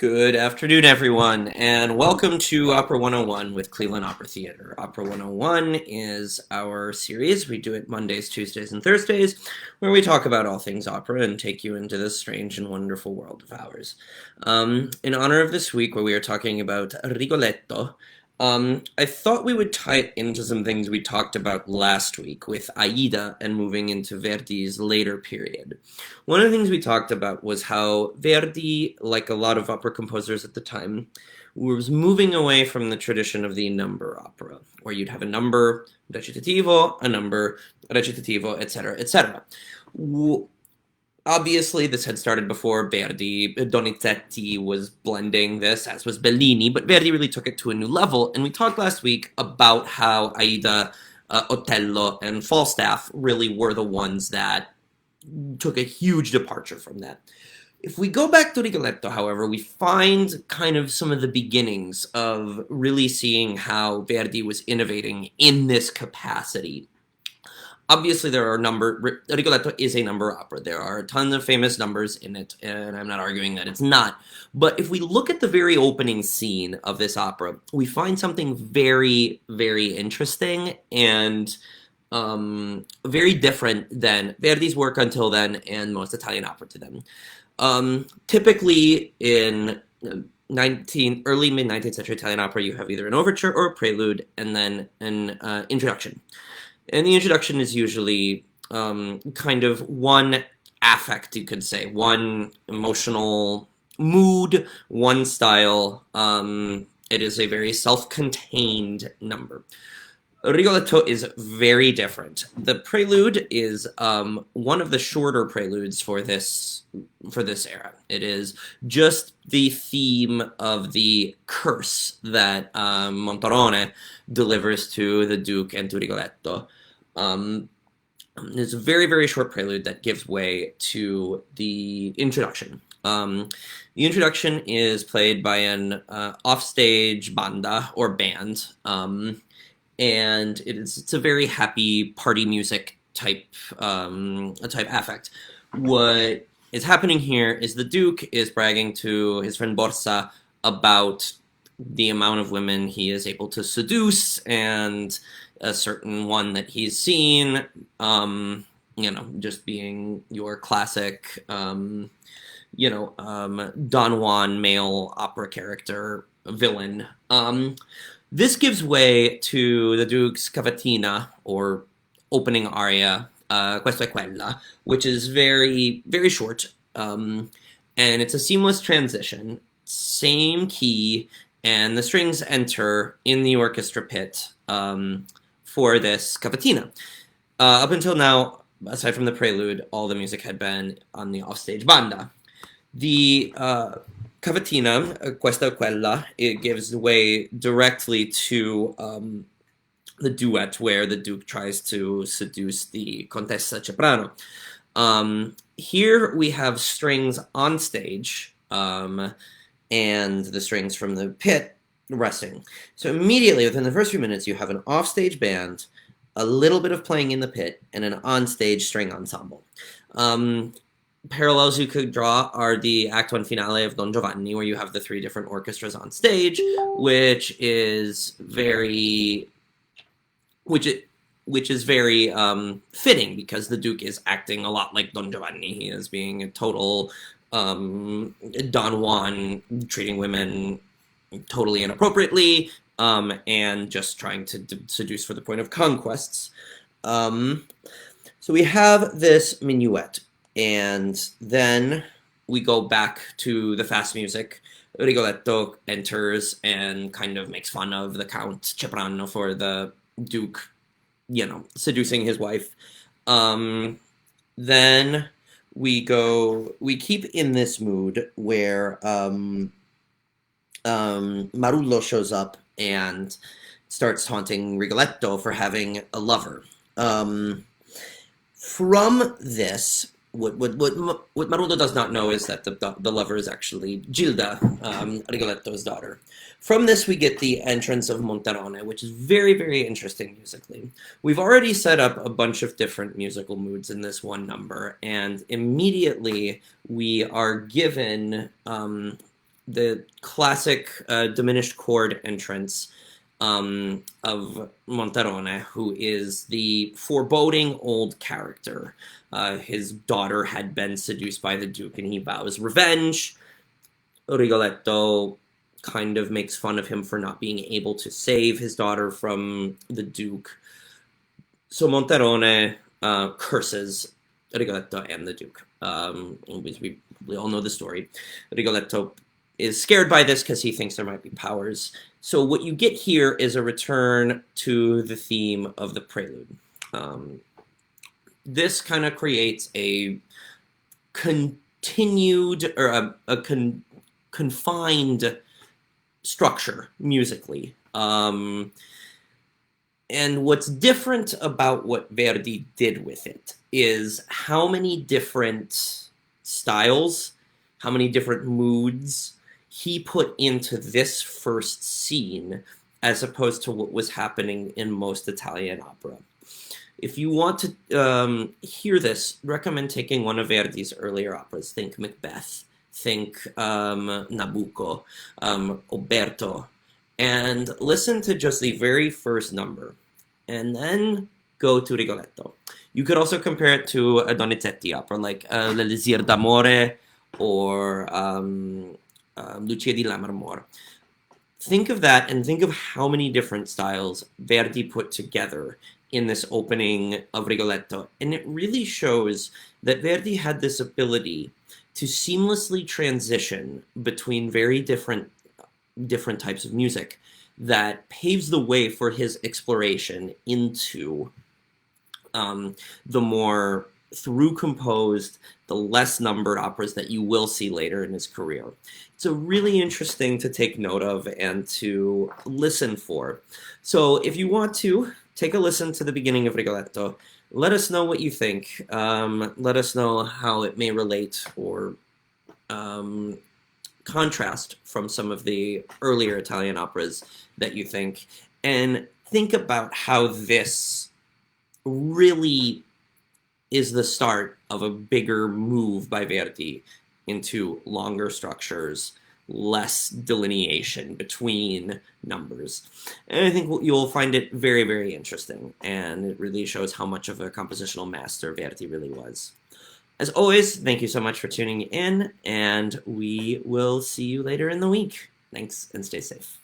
Good afternoon, everyone, and welcome to Opera 101 with Cleveland Opera Theater. Opera 101 is our series. We do it Mondays, Tuesdays, and Thursdays, where we talk about all things opera and take you into this strange and wonderful world of ours. In honor of this week, where we are talking about Rigoletto, I thought we would tie it into some things we talked about last week with Aida and moving into Verdi's later period. One of the things we talked about was how Verdi, like a lot of opera composers at the time, was moving away from the tradition of the number opera, where you'd have a number recitativo, a number recitativo, etc., etc. Obviously, this had started before Verdi. Donizetti was blending this, as was Bellini, but Verdi really took it to a new level. And we talked last week about how Aida, Otello, and Falstaff really were the ones that took a huge departure from that. If we go back to Rigoletto, however, we find kind of some of the beginnings of really seeing how Verdi was innovating in this capacity. Obviously, Rigoletto is a number opera. There are a ton of famous numbers in it, and I'm not arguing that it's not. But if we look at the very opening scene of this opera, we find something very, very interesting and very different than Verdi's work until then and most Italian opera to them. Typically, in early mid-19th century Italian opera, you have either an overture or a prelude, and then an introduction. And the introduction is usually kind of one affect, you could say, one emotional mood, one style. It is a very self-contained number. Rigoletto is very different. The prelude is one of the shorter preludes for this era. It is just the theme of the curse that Monterone delivers to the Duke and to Rigoletto. It's a very, very short prelude that gives way to the introduction. The introduction is played by an offstage banda or band, and it's a very happy party music type affect. What is happening here is the Duke is bragging to his friend Borsa about the amount of women he is able to seduce, and a certain one that he's seen, just being your classic, Don Juan male opera character villain. This gives way to the Duke's cavatina, or opening aria, Questo è quella, which is very, very short, and it's a seamless transition, same key, and the strings enter in the orchestra pit for this cavatina. Up until now, aside from the prelude, all the music had been on the offstage banda. The cavatina, Questa o Quella, it gives way directly to the duet where the Duke tries to seduce the Contessa Ceprano. Here we have strings on stage, and the strings from the pit resting. So immediately, within the first few minutes, you have an offstage band, a little bit of playing in the pit, and an onstage string ensemble. Parallels you could draw are the Act 1 finale of Don Giovanni, where you have the three different orchestras on stage, which is very fitting, because the Duke is acting a lot like Don Giovanni. He is being a total Don Juan, treating women totally inappropriately, and just trying to seduce for the point of conquests. So we have this minuet, and then we go back to the fast music. Rigoletto enters and kind of makes fun of the Count Ceprano for the Duke, seducing his wife. Then we keep in this mood where Marullo shows up and starts taunting Rigoletto for having a lover. From this, what Marullo does not know is that the lover is actually Gilda, Rigoletto's daughter. From this, we get the entrance of Monterone, which is very, very interesting musically. We've already set up a bunch of different musical moods in this one number, and immediately we are given the classic diminished chord entrance of Monterone, who is the foreboding old character. His daughter had been seduced by the Duke, and he vows revenge. Rigoletto kind of makes fun of him for not being able to save his daughter from the Duke. So Monterone curses Rigoletto and the Duke. We all know the story. Rigoletto is scared by this because he thinks there might be powers. So what you get here is a return to the theme of the prelude. This kind of creates a continued or confined structure musically. And what's different about what Verdi did with it is how many different styles, how many different moods he put into this first scene as opposed to what was happening in most Italian opera. If you want to hear this, recommend taking one of Verdi's earlier operas. Think Macbeth, think Nabucco, Oberto, and listen to just the very first number, and then go to Rigoletto. You could also compare it to a Donizetti opera like L'Elisir d'Amore or Lucia di Lammermoor. Think of that and think of how many different styles Verdi put together in this opening of Rigoletto. And it really shows that Verdi had this ability to seamlessly transition between very different types of music that paves the way for his exploration into the more through-composed, the less numbered operas that you will see later in his career. It's a really interesting to take note of and to listen for. So if you want to, take a listen to the beginning of Rigoletto. Let us know what you think. Let us know how it may relate or contrast from some of the earlier Italian operas that you think. And think about how this really is the start of a bigger move by Verdi into longer structures, less delineation between numbers. And I think you'll find it very, very interesting, and it really shows how much of a compositional master Verdi really was. As always, thank you so much for tuning in, and we will see you later in the week. Thanks, and stay safe.